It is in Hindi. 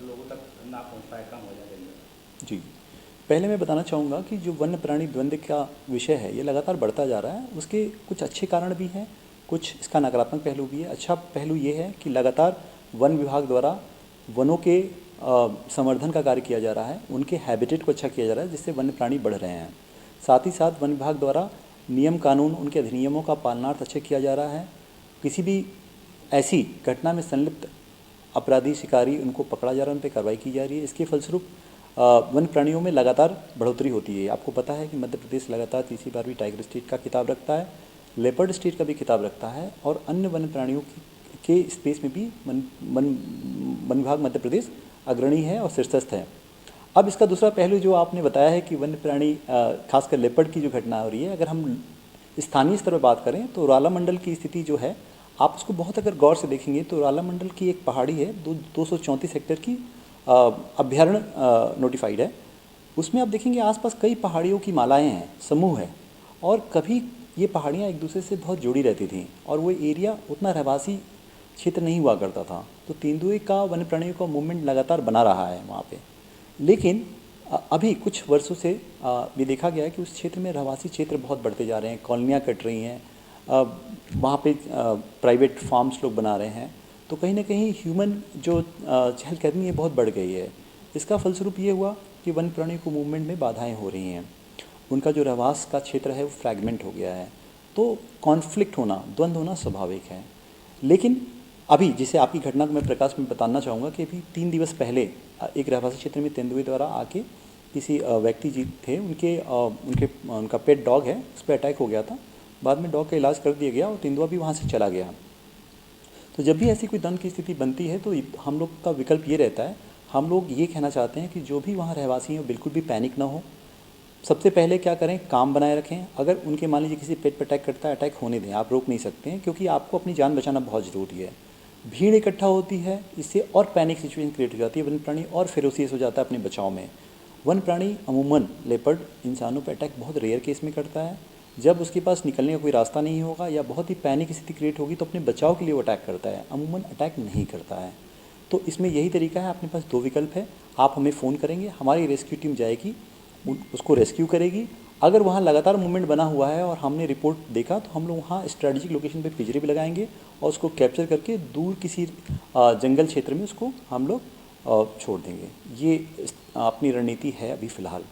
लोगों तक ना पहुंच पाए, कम हो जाए डेंजर? जी, पहले मैं बताना चाहूँगा कि जो वन्य प्राणी द्वंद्व का विषय है ये लगातार बढ़ता जा रहा है। उसके कुछ अच्छे कारण भी हैं, कुछ इसका नकारात्मक पहलू भी है। अच्छा पहलू ये है कि लगातार वन विभाग द्वारा वनों के संवर्धन का कार्य किया जा रहा है, उनके हैबिटेट को अच्छा किया जा रहा है, जिससे वन्य प्राणी बढ़ रहे हैं। साथ ही साथ वन विभाग द्वारा नियम कानून, उनके अधिनियमों का पालनार्थ अच्छा किया जा रहा है। किसी भी ऐसी घटना में संलिप्त अपराधी शिकारी उनको पकड़ा जा रहा है, उन पर कार्रवाई की जा रही है। इसके फलस्वरूप वन प्राणियों में लगातार बढ़ोतरी होती है। आपको पता है कि मध्य प्रदेश लगातार तीसरी बार भी टाइगर स्टेट का खिताब रखता है, लेपर्ड स्टेट का भी खिताब रखता है, और अन्य वन प्राणियों के स्पेस में भी वन विभाग मध्य प्रदेश अग्रणी है और शीर्षस्थ है। अब इसका दूसरा पहलू जो आपने बताया है कि वन्य प्राणी खासकर लेपर्ड की जो घटना हो रही है, अगर हम स्थानीय स्तर पर बात करें तो राला मंडल की स्थिति जो है, आप उसको बहुत अगर गौर से देखेंगे तो राला मंडल की एक पहाड़ी है 234 हेक्टेयर की अभ्यारण्य नोटिफाइड है। उसमें आप देखेंगे आसपास कई पहाड़ियों की मालाएं हैं, समूह है, और कभी ये पहाड़ियाँ एक दूसरे से बहुत जुड़ी रहती थीं और वो एरिया उतना रहवासी क्षेत्र नहीं हुआ करता था। तो तेंदुए का वन्य प्राणियों का मूवमेंट लगातार बना रहा है वहाँ पे। लेकिन अभी कुछ वर्षों से ये देखा गया है कि उस क्षेत्र में रहवासी क्षेत्र बहुत बढ़ते जा रहे हैं, कॉलोनियाँ कट रही हैं, वहाँ पे प्राइवेट फार्म्स लोग बना रहे हैं। तो कहीं ना कहीं ह्यूमन जो चहलकदमी है बहुत बढ़ गई है। इसका फलस्वरूप ये हुआ कि वन प्राणी को मूवमेंट में बाधाएं हो रही हैं, उनका जो रहवास का क्षेत्र है वो फ्रैगमेंट हो गया है। तो कॉन्फ्लिक्ट होना, द्वंद्व होना स्वाभाविक है। लेकिन अभी जैसे आपकी घटना को मैं प्रकाश में बताना चाहूँगा कि अभी 3 दिवस पहले एक रहवासी क्षेत्र में तेंदुए द्वारा आके किसी व्यक्ति जी थे, उनका पेट डॉग है, उस पर अटैक हो गया था। बाद में डॉग का इलाज कर दिया गया और तेंदुआ भी वहाँ से चला गया। तो जब भी ऐसी कोई द्वंद्व की स्थिति बनती है तो हम लोग का विकल्प ये रहता है, हम लोग ये कहना चाहते हैं कि जो भी वहाँ रहवासी हैं बिल्कुल भी पैनिक ना हो। सबसे पहले क्या करें, काम बनाए रखें। अगर उनके मान लीजिए किसी पेट पर अटैक करता है, अटैक होने दें, आप रोक नहीं सकते हैं, क्योंकि आपको अपनी जान बचाना बहुत ज़रूरी है। भीड़ इकट्ठा होती है, इससे और पैनिक सिचुएशन क्रिएट हो जाती है, वन प्राणी और फेरोसियस हो जाता है अपने बचाव में। वन प्राणी अमूमन लेपर्ड इंसानों पर अटैक बहुत रेयर केस में करता है। जब उसके पास निकलने का कोई रास्ता नहीं होगा या बहुत ही पैनिक स्थिति क्रिएट होगी तो अपने बचाव के लिए वो अटैक करता है, अमूमन अटैक नहीं करता है। तो इसमें यही तरीका है, अपने पास 2 विकल्प है। आप हमें फ़ोन करेंगे, हमारी रेस्क्यू टीम जाएगी, उसको रेस्क्यू करेगी। अगर वहाँ लगातार मूवमेंट बना हुआ है और हमने रिपोर्ट देखा तो हम लोग वहाँ स्ट्रेटेजिक लोकेशन पे पिंजरे भी लगाएंगे और उसको कैप्चर करके दूर किसी जंगल क्षेत्र में उसको हम लोग छोड़ देंगे। ये अपनी रणनीति है अभी फ़िलहाल।